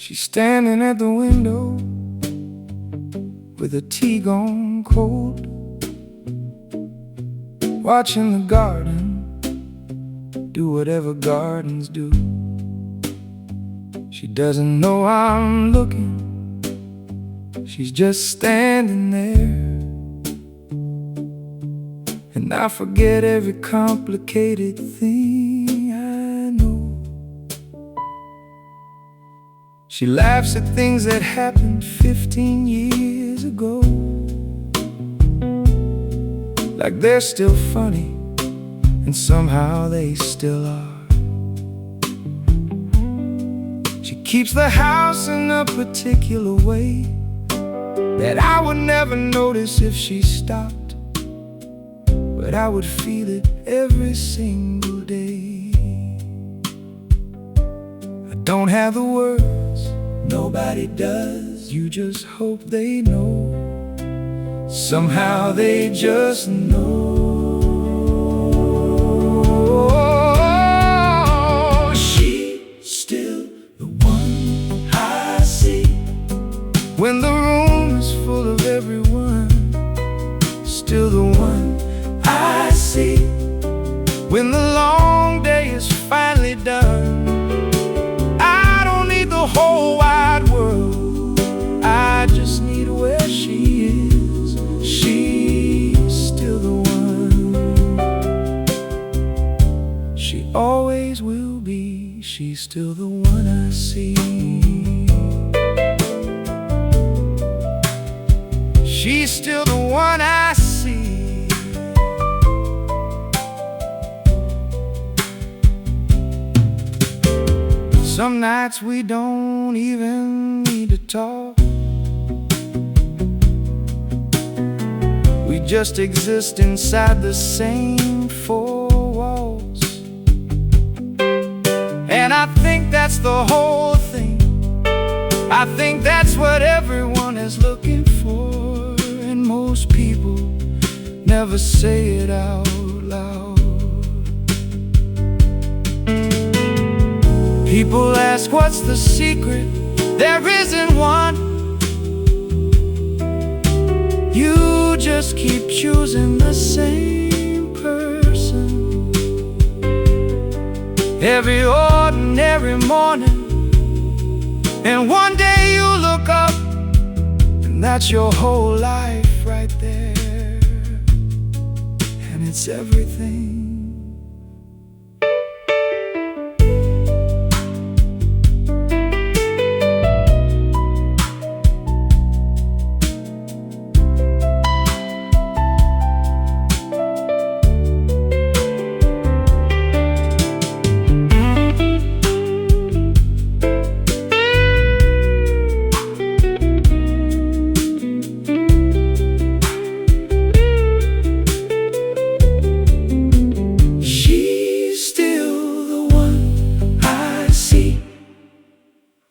She's standing at the window with her tea gone cold, watching the garden do whatever gardens do. She doesn't know I'm looking, she's just standing there. And I forget every complicated thing I know. She laughs at things that happened 15 years ago, like they're still funny, and somehow they still are. She keeps the house in a particular way that I would never notice if she stopped, but I would feel it every single day. I don't have the words, nobody does. You just hope they know. Somehow they just know. She's still the one I see when the room is full of everyone. Still the one I see when the long day is finally done. I don't need the whole wide world, I just need where she is. She's still the one. She always will be. She's still the one I see. She's still the one I see. Some nights we don't even need to talk. We just exist inside the same four walls. And I think that's the whole thing. I think that's what everyone is looking for. And most people never say it out loud. People ask what's the secret, there isn't one. You just keep choosing the same person every ordinary morning, and one day you look up and that's your whole life right there. And it's everything.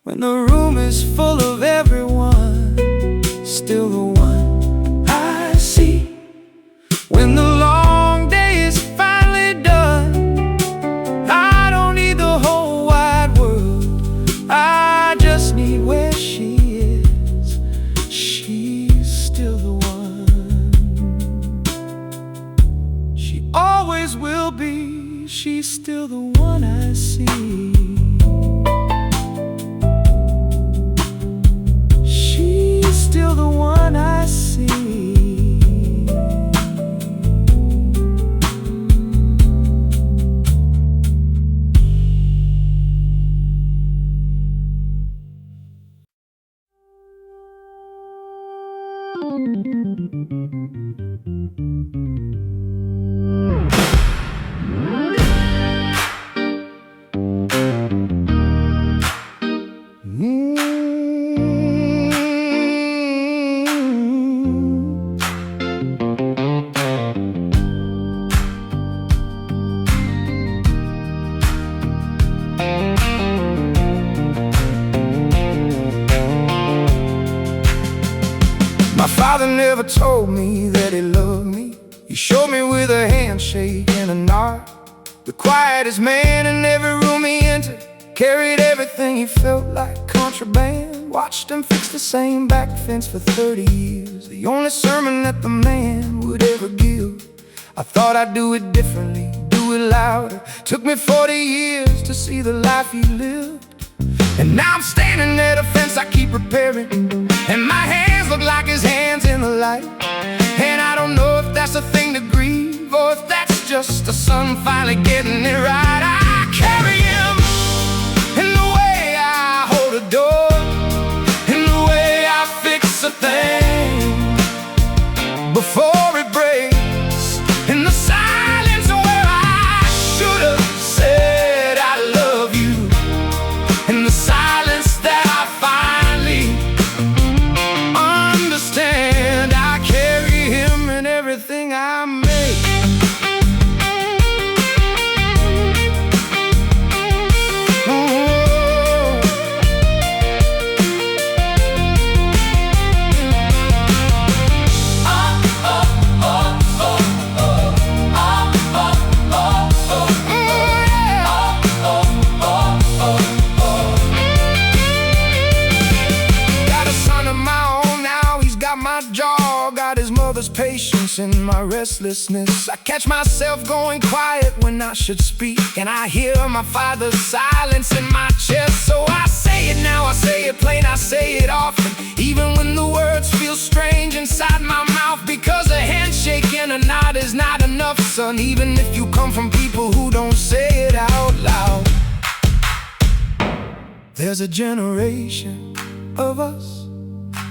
When the room is full of everyone, still the one I see. When the long day is finally done, I don't need the whole wide world, I just need where she is. She's still the one. She always will be. She's still the one I see. Still the one I see. My father never told me that he loved me. He showed me with a handshake and a nod. The quietest man in every room he entered carried everything he felt like. contraband. Watched him fix the same back fence for 30 years. The only sermon that the man would ever give. I thought I'd do it differently, do it louder. Took me 40 years to see the life he lived. And now I'm standing at a fence I keep repairing, and my hands look like his hands in the light. And I don't know if that's a thing to grieve, or if that's just the sun finally getting it right. I carry him in the way I hold a door, in the way I fix a thing before it breaks, in the silence where I should have said I love you, in the silence that I finally understand. I carry him in everything I make. Patience and my restlessness. I catch myself going quiet when I should speak, and I hear my father's silence in my chest. So I say it now, I say it plain, I say it often, even when the words feel strange inside my mouth. Because a handshake and a nod is not enough, son, even if you come from people who don't say it out loud. There's a generation of us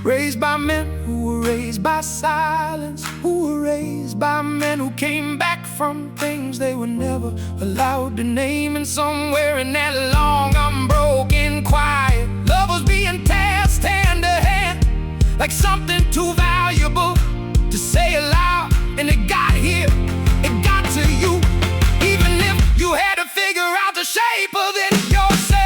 raised by men who were raised by silence, who were raised by men who came back from things they were never allowed to name. And somewhere in that long, unbroken quiet, love was being passed hand to hand, like something too valuable to say aloud. And it got here, it got to you, even if you had to figure out the shape of it yourself.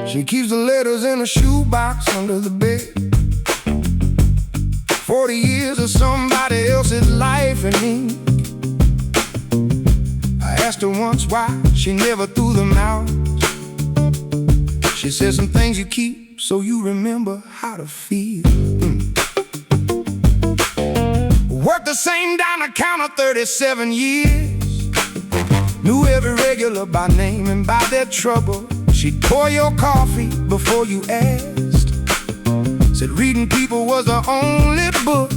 She keeps the letters in a shoebox under the bed. 40 years of somebody else's life and me. I asked her once why she never threw them out. She said some things you keep so you remember how to feel. Worked the same down counter 37 years. Knew every regular by name and by their trouble. She'd pour your coffee before you asked. Said reading people was the only book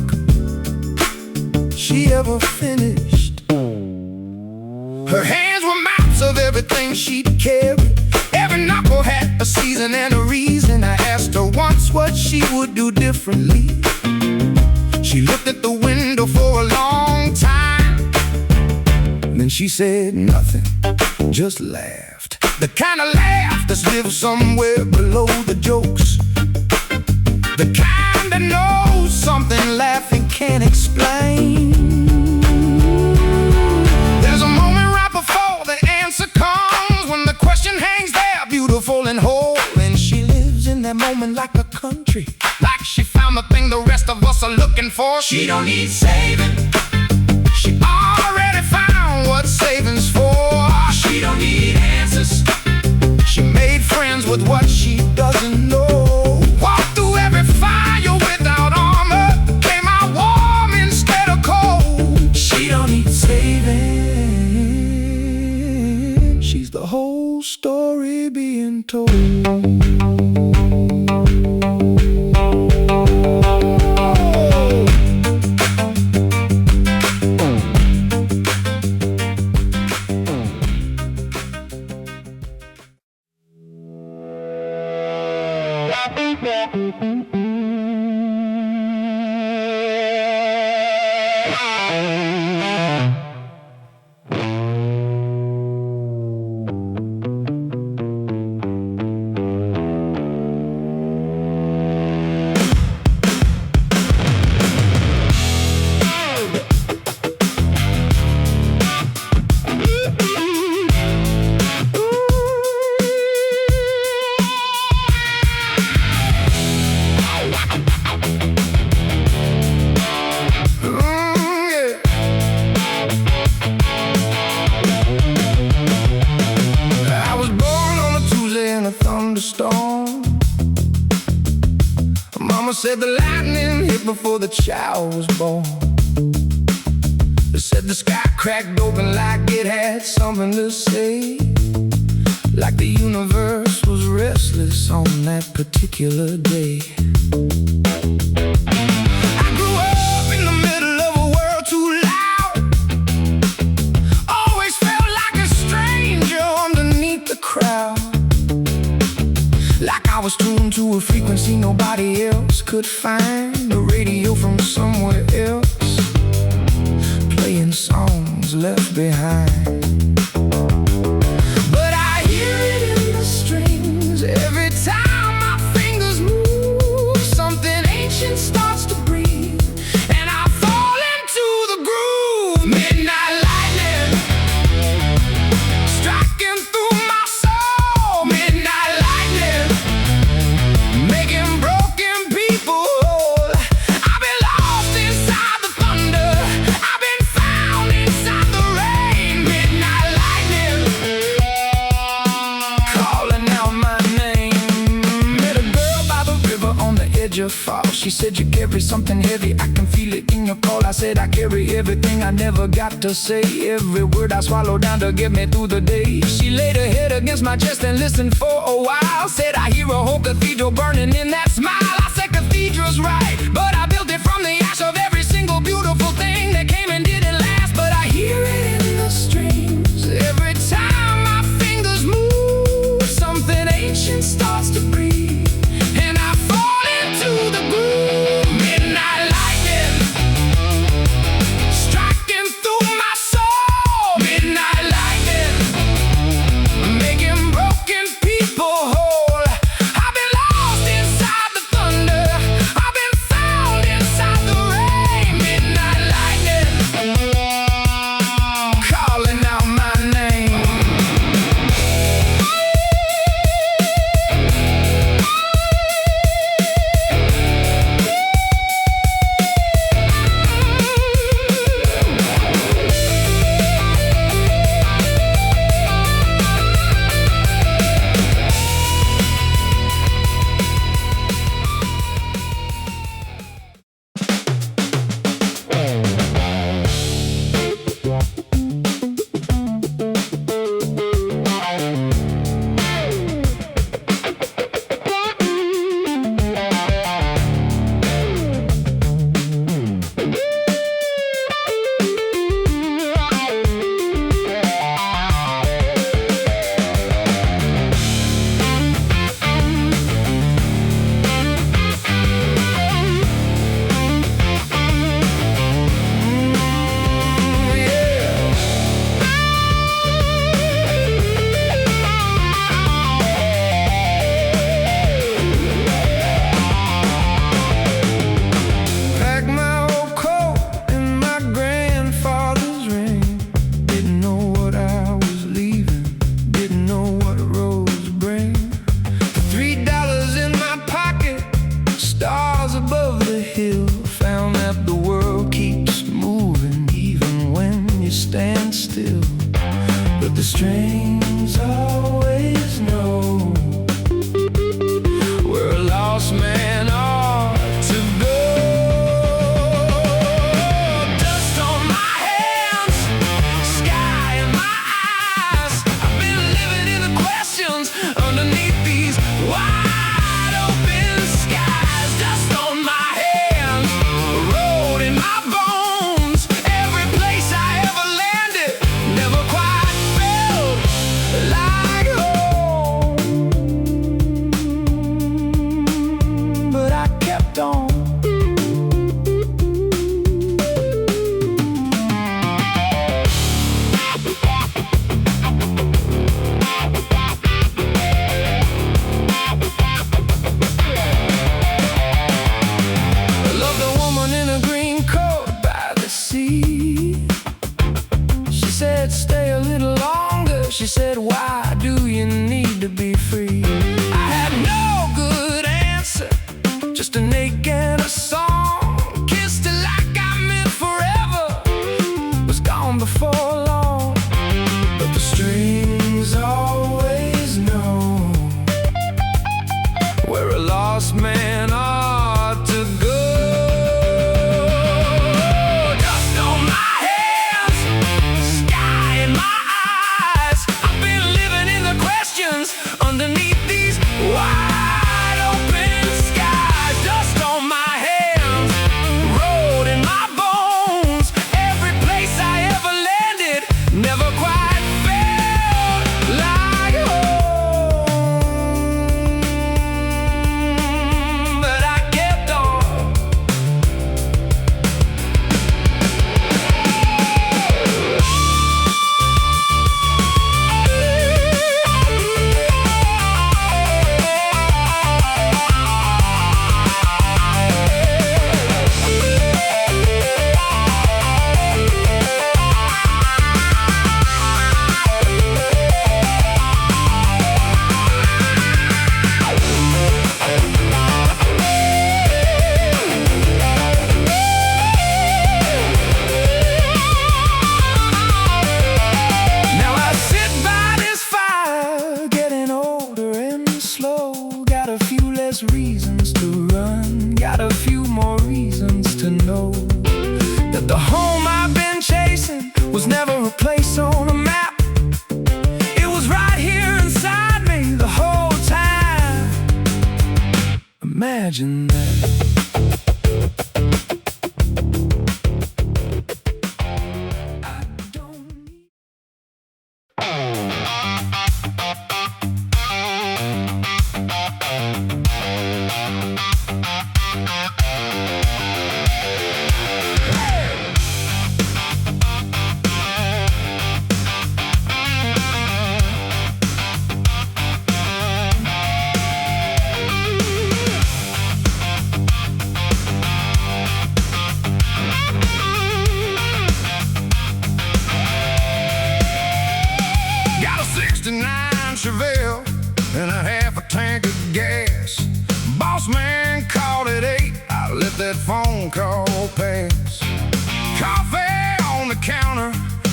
she ever finished. Her hands were maps of everything she'd carried. Every knuckle had a season and a reason. I asked her once what she would do differently. She looked at the window for a long time, and then she said nothing, just laughed. The kind of laugh that's lived somewhere below the jokes, the kind that knows something laughing can't explain. There's a moment right before the answer comes, when the question hangs there beautiful and whole. And she lives in that moment like a country, like she found the thing the rest of us are looking for. She don't need saving, she already found what saving's for. She don't need answers, she made friends with what she doesn't know. Walked through every fire without armor, came out warm instead of cold. She don't need saving, she's the whole story being told. said the lightning hit before the child was born. They said the sky cracked open like it had something to say, like the universe was restless on that particular day. I grew up in the middle of a world too loud. Always felt like a stranger underneath the crowd, like I was tuned to a frequency nobody else could find. The radio from somewhere else, playing songs left behind. But I hear it in the strings every time my fingers move. Something ancient starts to breathe, and I fall into the groove. Midnight lightning striking through my soul. Midnight lightning making broken people whole. I've been lost inside the thunder, I've been found inside the rain. Midnight lightning calling out my name. Met a girl by the river on the edge of fall. She said, you carry something heavy, I can feel it in your call. I said, I carry everything I never got to say, every word I swallow down to get me through the day. She laid her head against my chest and listened for a while. Said, I hear a whole cathedral burning in that smile. I said, cathedral's right, but I built it from the ash of every single beautiful thing that came and didn't last. But I hear it in the strings every time my fingers move. Something ancient starts to breathe, and I fall into the groove. Midnight lightning striking through my soul. Midnight lightning making broken people whole. I've been lost inside the thunder, I've been found that phone call pass. Coffee on the counter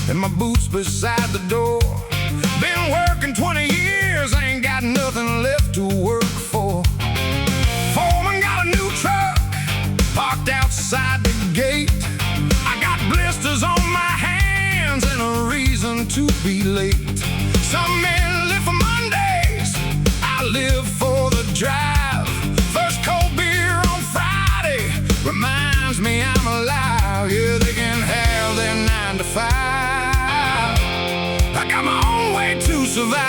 and my boots beside the door. Been working 20 years, ain't got nothing left to work for. Foreman got a new truck parked outside the gate. I got blisters on my hands and a reason to be late. Some men live for Mondays, I live for the drive. First cold beer on Friday reminds me I'm alive. Yeah, they can have their 9 to 5. I got my own way to survive.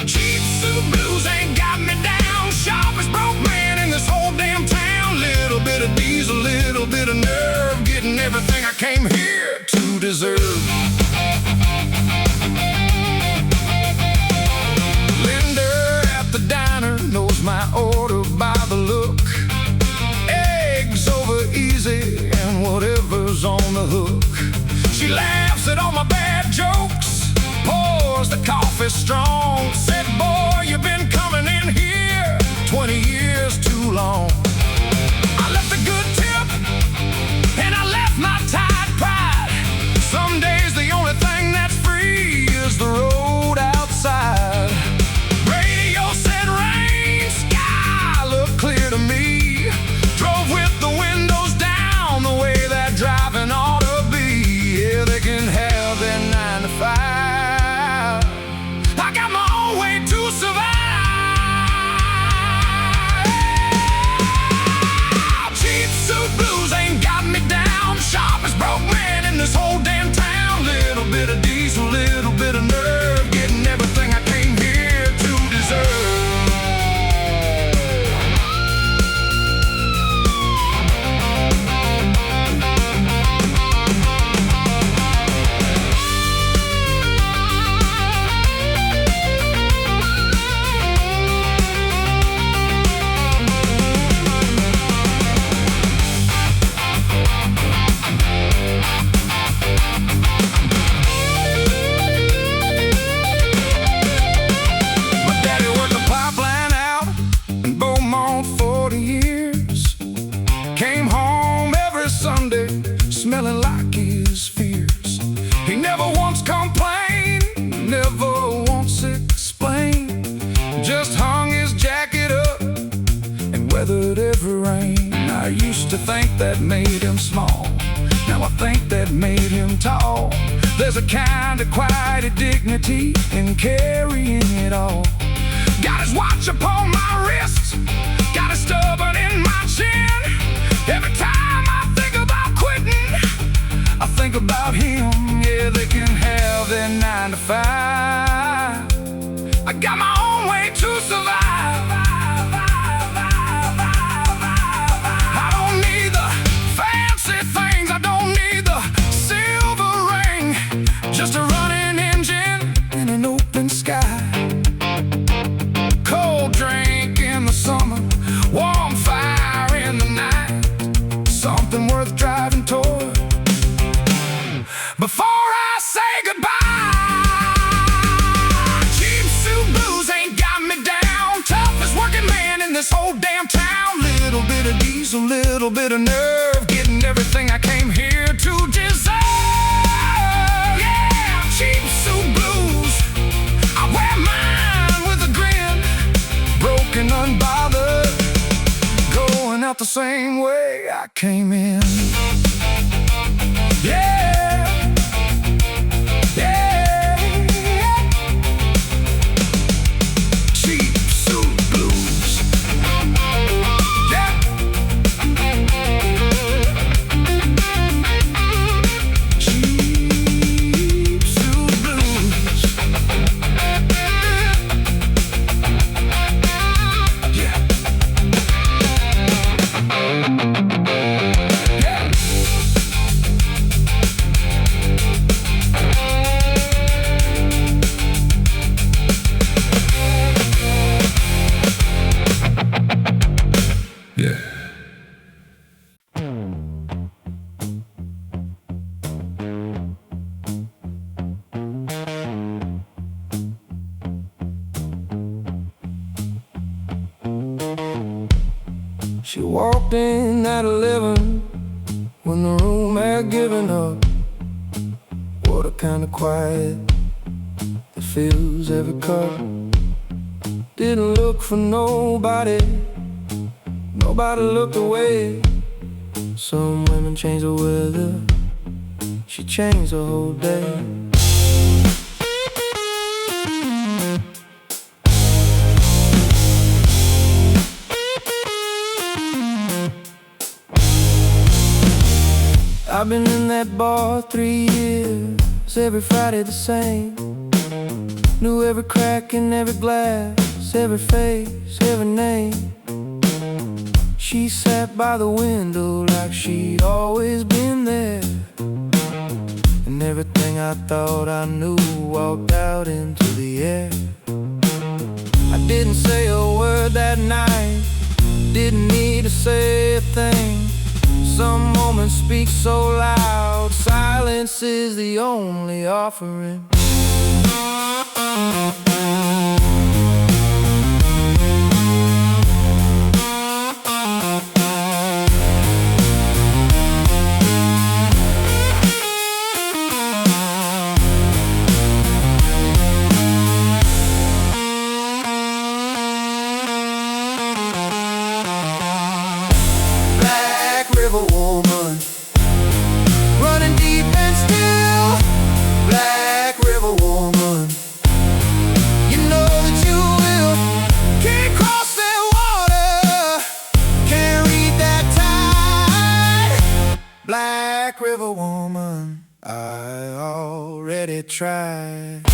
Cheap suit blues ain't got me down. Sharpest broke man in this whole damn town. Little bit of diesel, little bit of nerve, getting everything I came here to deserve. Linda at the diner knows my order by the look. Eggs over easy and whatever's on the hook. She laughs at all my bad jokes, pours the coffee strong. Said, boy, you've been coming in here 20 years too long. I left a good tip and I left my tied pride. Some days the only thing that's free is the road outside. Radio said rain, sky looked clear to me. Drove with the windows down the way that driving ought to be. Yeah, they can have their 9 to 5. I got my own way to survive. Cheap suit blues ain't got me down. Sharpest broke man in this whole damn town. Little bit of diesel, little bit of nerve, getting everything I came here to deserve. Smelling like his fears. He never once complained, never once explained. Just hung his jacket up and weathered every rain. I used to think that made him small, now I think that made him tall. There's a kind of quiet dignity in carrying it all. Got his watch upon my wrist, got his stubborn in my chin. Every time I think about quitting, I think about him. Yeah, they can have their 9 to 5. I got my own way to survive. I don't need the fancy things, I don't need the silver ring. Just a running engine and an open sky. Cold drink in the summer, warm fire in the night. Something worth driving toward before I say goodbye. Cheap suit blues ain't got me down. Toughest working man in this whole damn town. Little bit of diesel, little bit of nerve, getting everything I came here to deserve. Yeah, cheap suit blues, I wear mine with a grin. Broken, unbothered, going out the same way I came in. Yeah, yeah, cheap suit blues. Yeah, cheap suit blues. Yeah. Yeah. She walked in at 11 when the room had given up. What a kind of quiet that fills every cup. Didn't look for nobody, nobody looked away. Some women change the weather, she changed the whole day. I've been in that bar 3 years, every Friday the same. Knew every crack in every glass, every face, every name. She sat by the window like she'd always been there, and everything I thought I knew walked out into the air. I didn't say a word that night, didn't need to say a thing. Some moments speak so loud, silence is the only offering. River woman, running deep and still. Black river woman, you know that you will. Can't cross that water, can't read that tide. Black river woman, I already tried.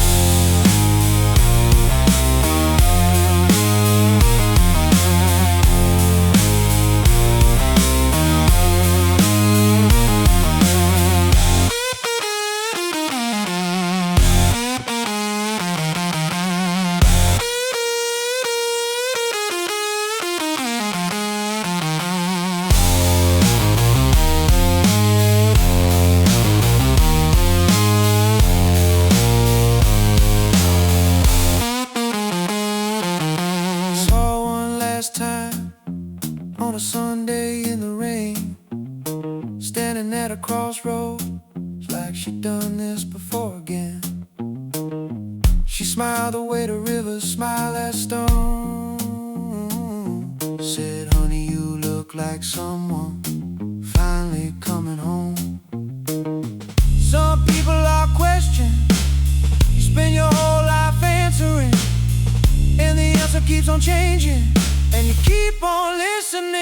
Time on a Sunday in the rain, standing at a crossroads like she'd done this before again. She smiled the way the rivers smile at stone. Said, honey, you look like someone finally coming home. Some people are questioning, you spend your whole life answering, and the answer keeps on changing, and you keep on listening.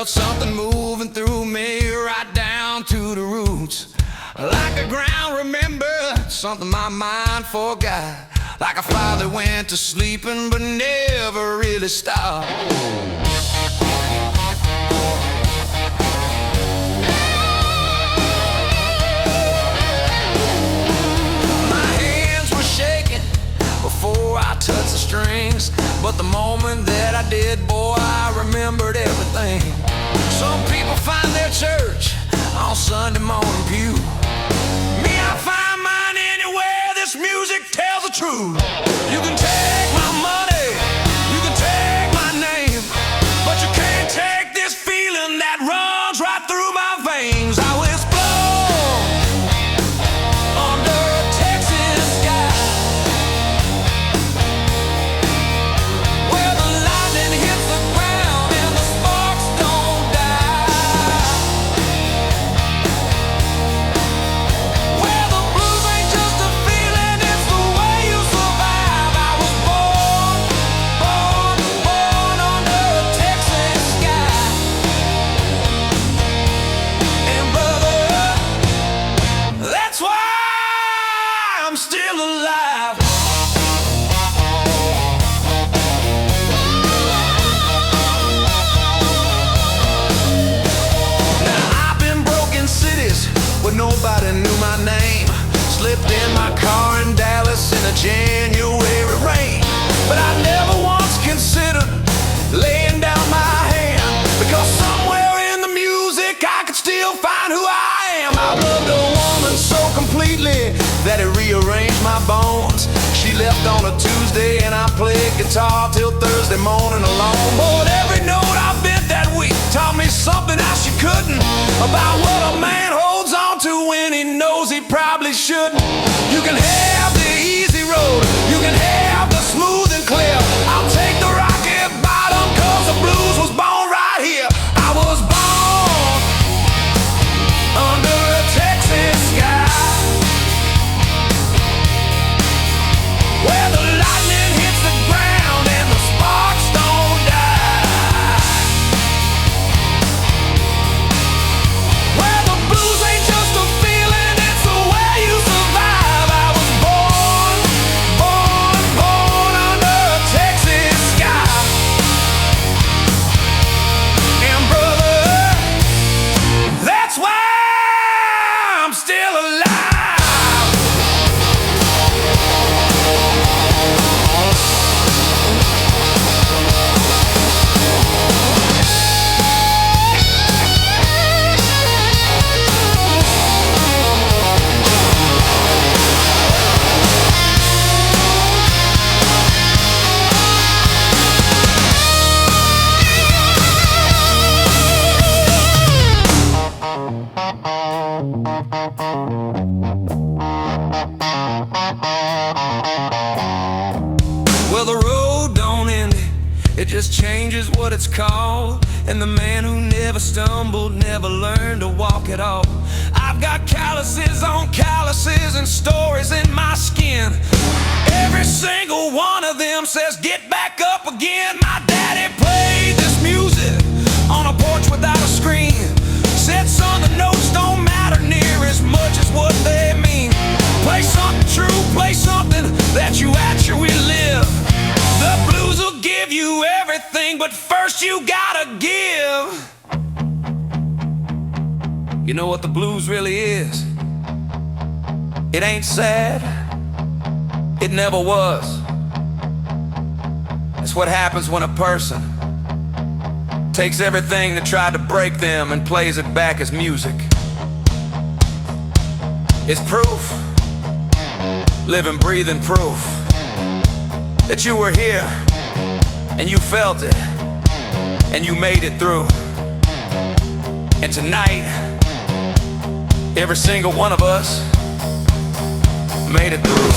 Felt something moving through me right down to the roots. Like the ground remembered something my mind forgot. Like a fire that went to sleeping but never really stopped. My hands were shaking before I touched the strings, but the moment that I did, boy, I remembered everything. Some people find their church on Sunday morning pew. Me, I find mine anywhere this music tells the truth. You can take my money, you can take my name, but you can't take this feeling that runs right through my veins. I will explode under a Texas sky, where the lightning hits the ground and the sparks don't die, where the blues ain't just a feeling, it's the way you survive. I was born under a Texas sky. And brother, that's why I'm still alive. Now I've been broken cities where nobody knew my name. Slipped in my car in Dallas in a January rain. But I never once considered laying down my hand, because somewhere in the music I could still find who I am. I loved a woman so completely that it rearranged my bones. She left on a Tuesday and I played guitar till Thursday morning alone. But every note I bent that week taught me something else you couldn't, about what a man holds on to when he knows he probably shouldn't. You can have the easy road, you can have the smooth and clear. I'll take the rocky bottom, cause the blues was born right here. I was born under a Texas sky, where the lightning hits the ground and the sparks don't die, where the blues ain't just a feeling, it's the way you survive. I was born under a Texas sky. And brother, that's why I'm still alive. Well, the road don't end, it just changes what it's called. And the man who never stumbled never learned to walk at all. I've got calluses on calluses and stories in my skin. Every single one of them says get back up again. My daddy played this music on a porch without a screen. Said, son, the notes don't matter near as much as what they mean. Play something true, play something that you actually live. The blues will give you everything, but first you gotta give. You know what the blues really is? It ain't sad, it never was. It's what happens when a person takes everything that tried to break them and plays it back as music. It's proof, living, breathing proof, that you were here and you felt it and you made it through. And tonight, every single one of us made it through.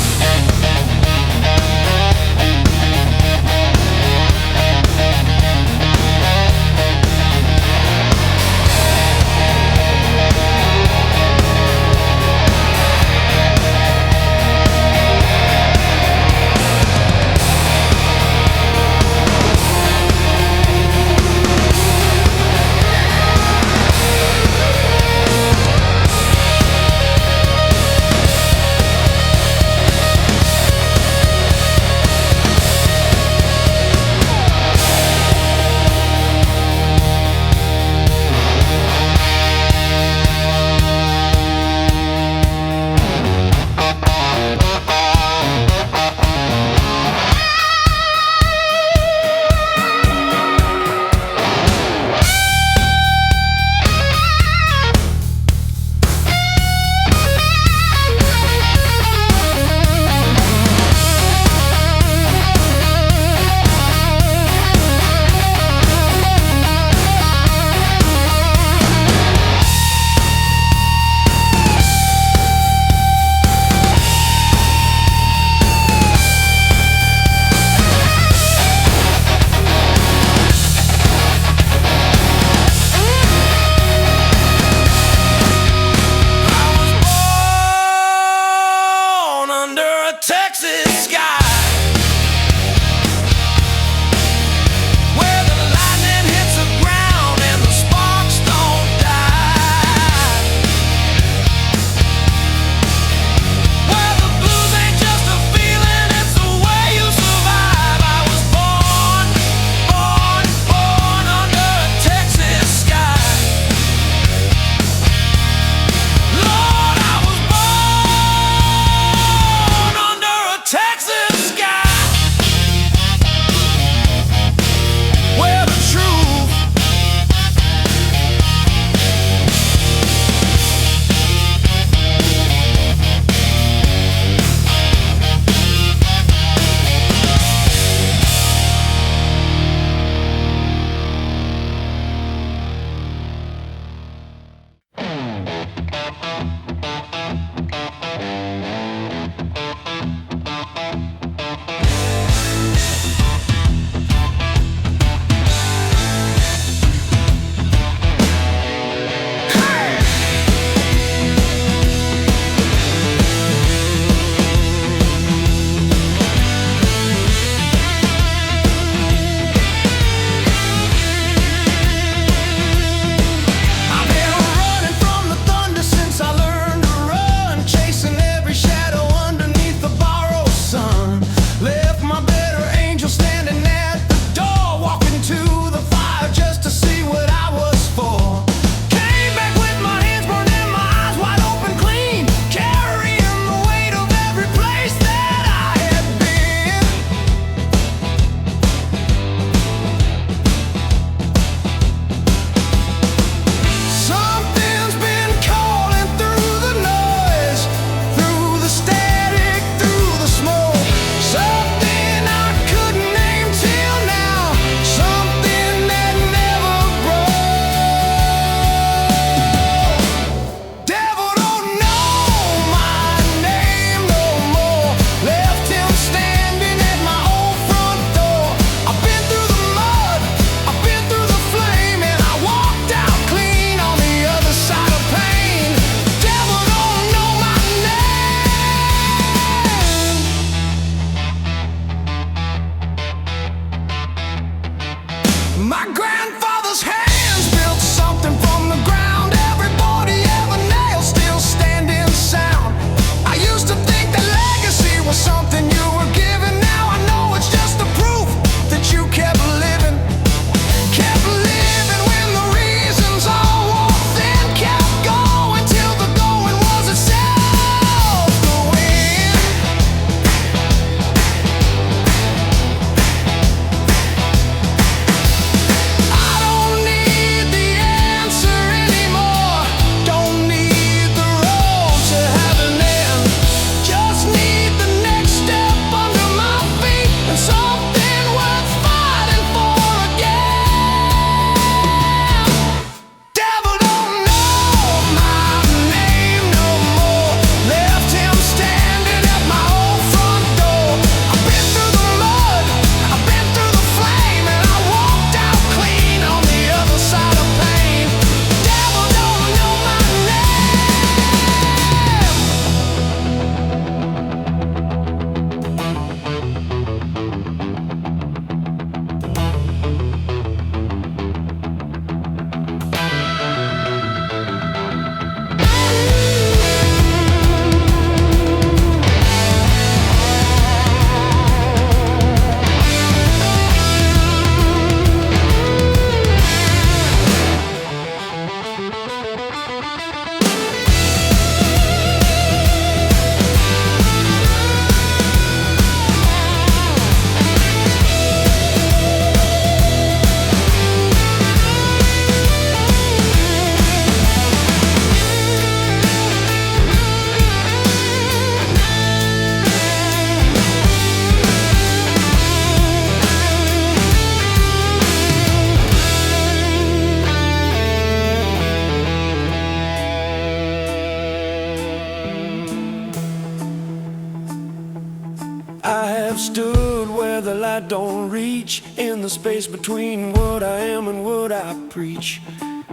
stood where the light don't reach, in the space between what I am and what I preach.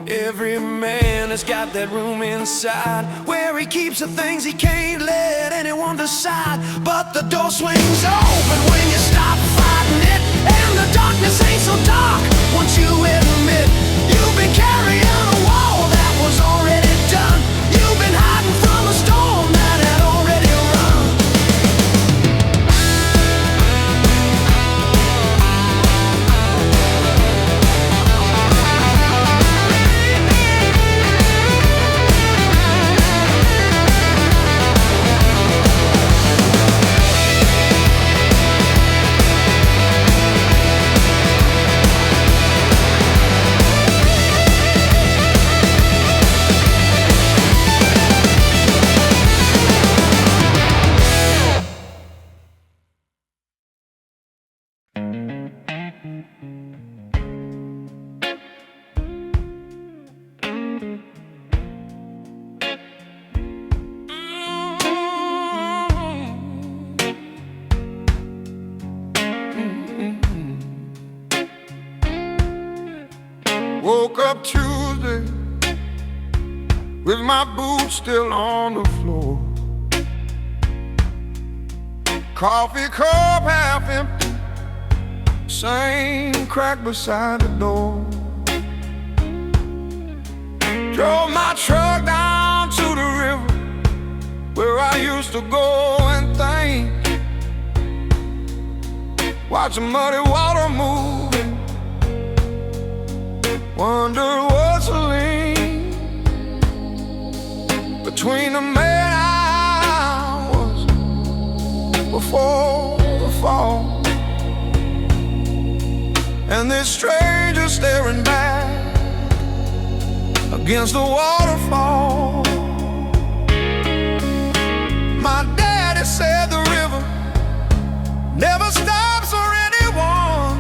Every man has got that room inside where he keeps the things he can't let anyone decide. But the door swings open when you stop fighting it, and the darkness ain't so dark once you admit you've been carrying a wall that was already done. You've been hiding from a storm that had already run. Woke up Tuesday with my boots still on the floor. Coffee cup half empty, same crack beside the door. Drove my truck down to the river where I used to go and think. Watch the muddy water moving, wonder what's a link between the man I was before the fall and this stranger staring back against the waterfall. My daddy said the river never stops for anyone,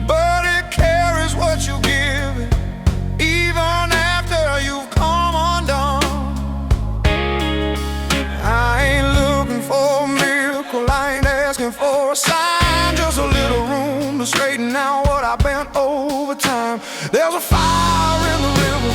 but it carries what you give it, even after you've come undone. I ain't looking for a miracle, I ain't asking for a sign, just a little room to straighten out what I bent over time. There's a fire in the river,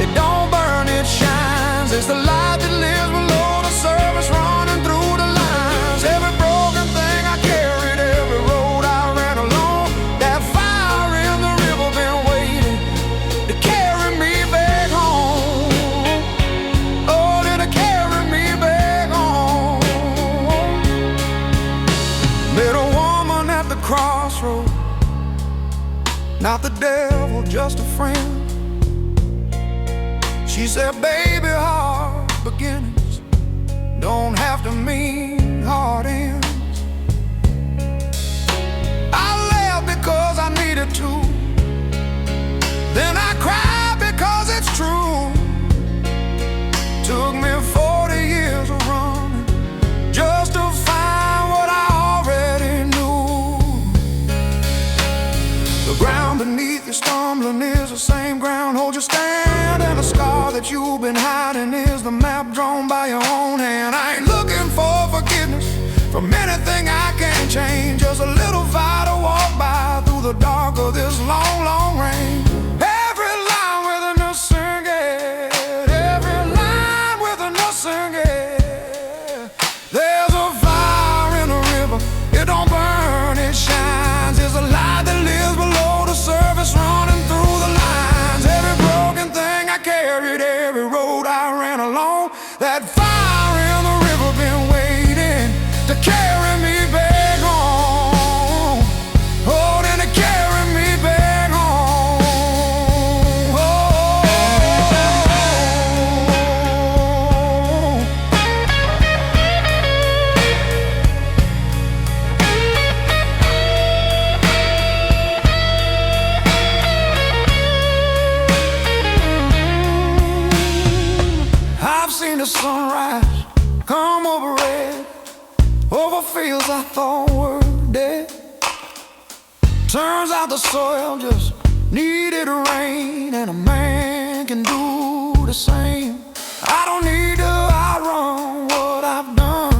it don't burn, it shines. It's the light that lives below the surface, running through the lines. Every broken thing I carried, every road I ran along, that fire in the river been waiting to carry me back home. Oh, to carry me back home. Met a woman at the crossroad, not the devil, just a friend. She said, baby, hard beginnings don't have to mean hard ends. I laughed because I needed to, then I cried because it's true. Took me 40 years of running just to find what I already knew. The ground beneath you stumbling is the same ground, hold your stand, and the scar that you've been hiding is the map drawn by your own hand. I ain't looking for forgiveness from anything I can't change, just a little fire to walk by through the dark of this long, long rain. Every line with a new singing, every line with a new singing. There's a fire in the river, it don't burn, it shines. There's a light that lives below the surface, running through the lines. Every broken thing I carried, every road I ran along, that fire in the river been waiting to carry me back home. Oh, then to carry me back home. Oh. I've seen the sunrise come over red, over fields I thought were dead. Turns out the soil just needed rain, and a man can do the same. I don't need to outrun what I've done,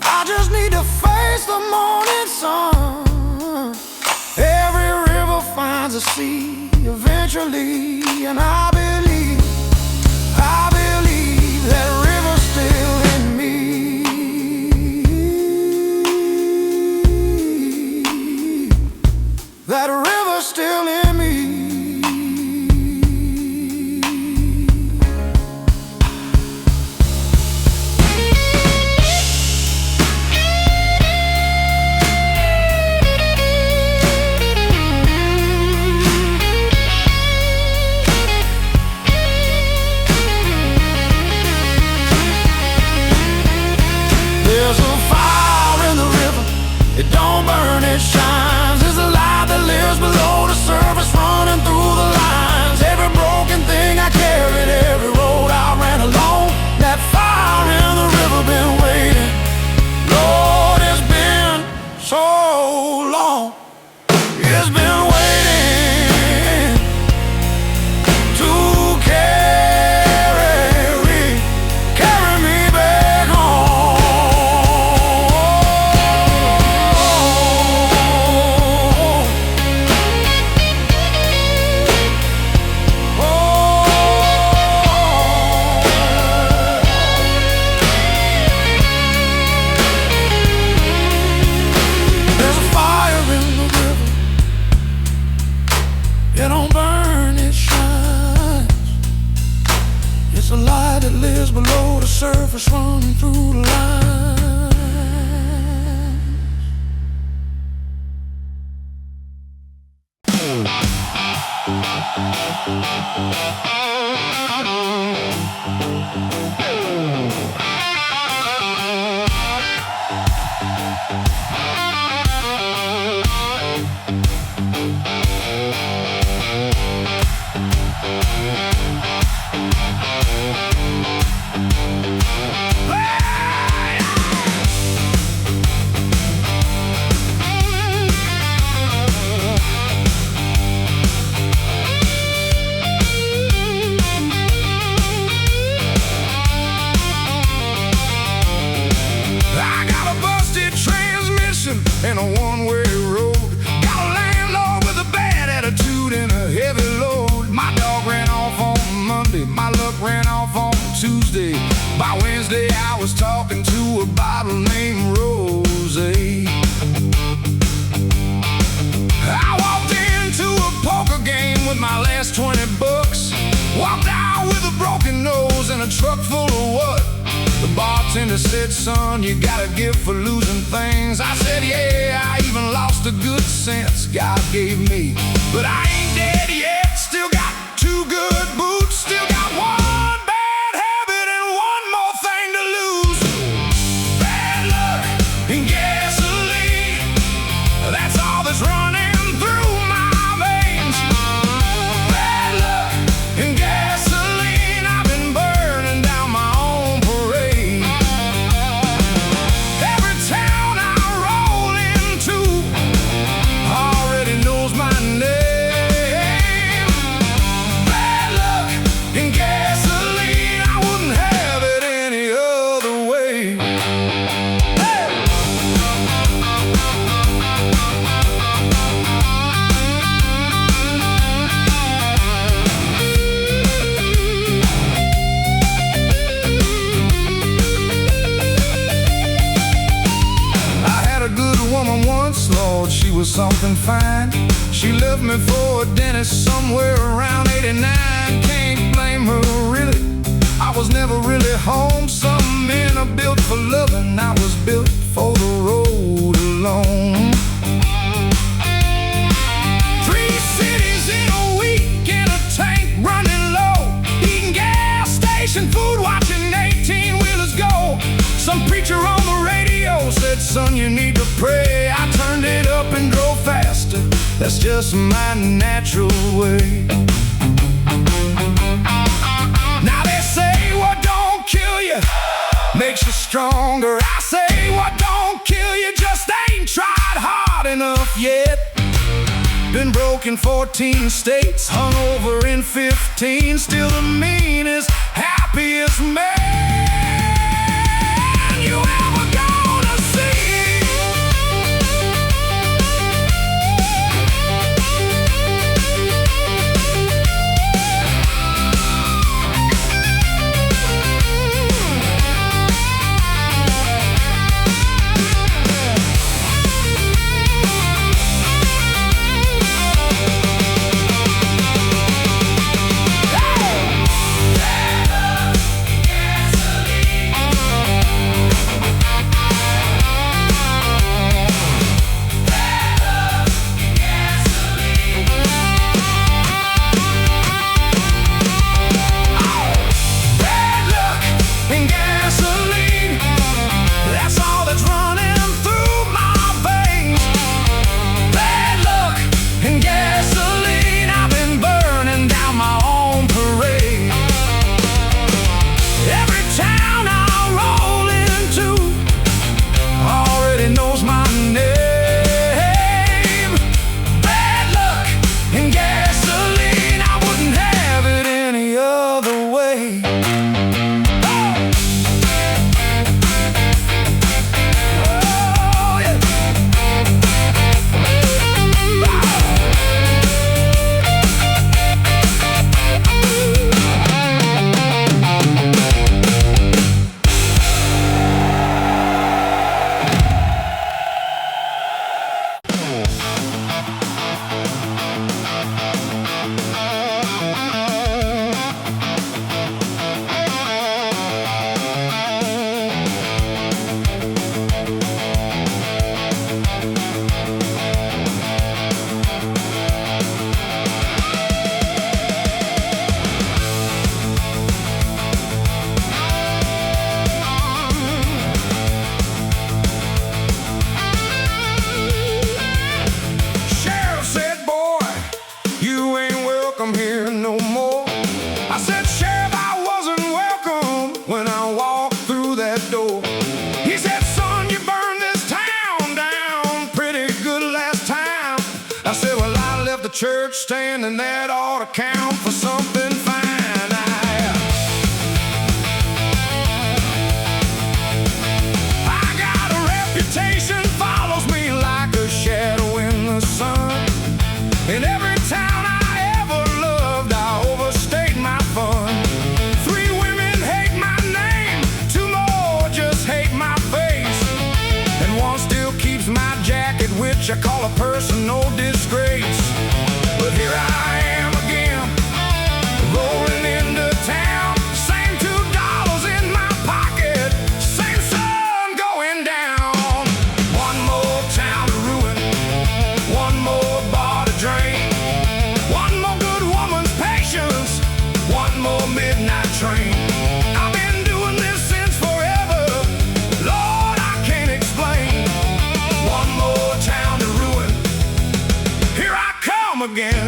I sea eventually. And I believe that river's still in me. That river's still in me. There's a fire in the river, it don't burn, it shines. There's a light that lives below the surface, running through the lines. Every broken thing I carried, every road I ran alone, that fire in the river been waiting. Lord, it's been so long, it's been waiting to carry me back home. There's a fire in the river, it don't burn, it shines. It's a light that lives below the surface, running through the lines. I got a busted transmission and a one-way road. Got a landlord with a bad attitude and a heavy load. My dog ran off on Monday, my luck ran off on Tuesday. By Wednesday I was talking to a bottle named Rose. I walked into a poker game with my last 20 bucks. Walked out with a broken nose and a truck full of what? The bartender said, son, you got a gift for losing things. I said, yeah, I even lost a good sense God gave me. But I ain't dead yet, still got two good boots, still got one bad habit and one more thing to lose. Bad luck and gasoline, that's all that's running through my veins. Bad luck and gasoline, I've been burning down my own parade. Every town I roll into already knows my name. Bad luck and gasoline, I wouldn't have it any other way. Hey! I had a good woman once, Lord, she was something fine. She left me for a dentist somewhere around 89. Can't blame her, really, I was never really home. Some men are built for loving, I was built for the road alone. 3 cities in a week and a tank running low, eating gas station food, watching 18-wheelers go. Some preacher on the radio said, son, you need to pray. I turned it up and drove faster, that's just my natural way. Now they say what don't kill you makes you stronger. I say what don't kill you just ain't tried hard enough yet. Been broke in 14 states, hung over in 15, still the meanest, happiest man you ever gonna see. standing, that ought to count for something fine. I got a reputation, follows me like a shadow in the sun. In every town I ever loved, I overstayed my fun. 3 women hate my name, 2 more just hate my face, and 1 still keeps my jacket, which I call a personal disgrace. But here I am again, rolling into town. Same $2 in my pocket, same sun going down. 1 more town to ruin, 1 more bar to drain, 1 more good woman's patience, 1 more midnight train. I've been doing this since forever, Lord, I can't explain. 1 more town to ruin, here I come again.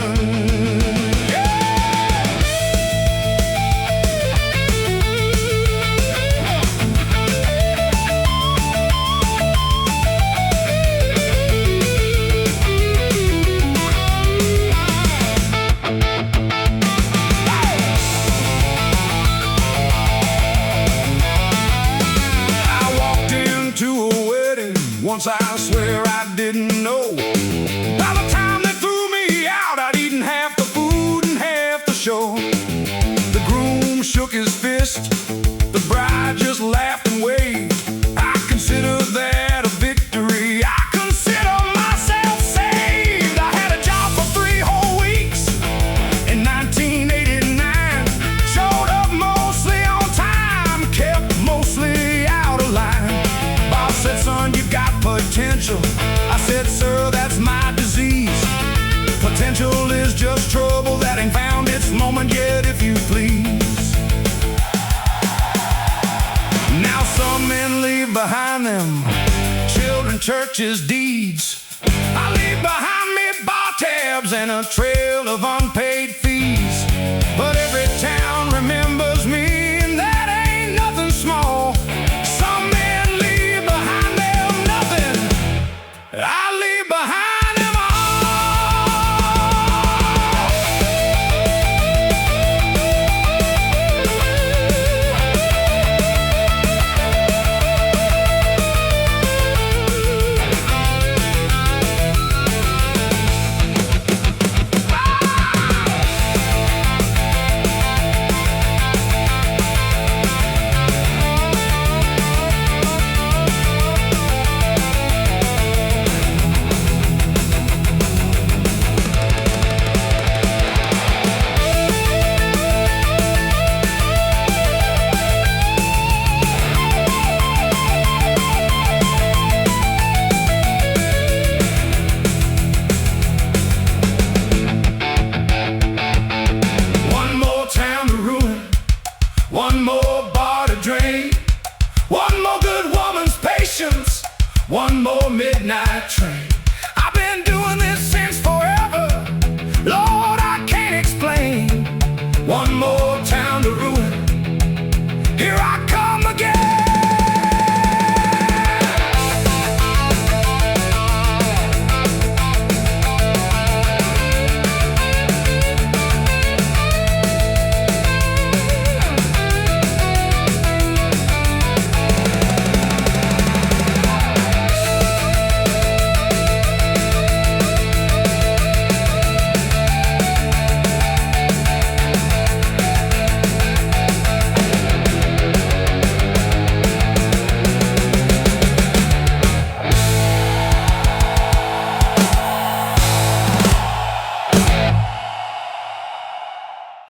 Once I swear I didn't know. By the time they threw me out, I'd eaten half the food and half the show. The groom shook his fist, the bride just laughed and waved. I consider that a victory, I consider myself saved. I had a job for 3 whole weeks in 1989. Showed up mostly on time, kept mostly out of line. Boss said, son, you got potential. I said, sir, that's my disease. Potential is just trouble that ain't found its moment yet, if you please. Now some men leave behind them children, churches, deeds. I leave behind me bar tabs and a trail of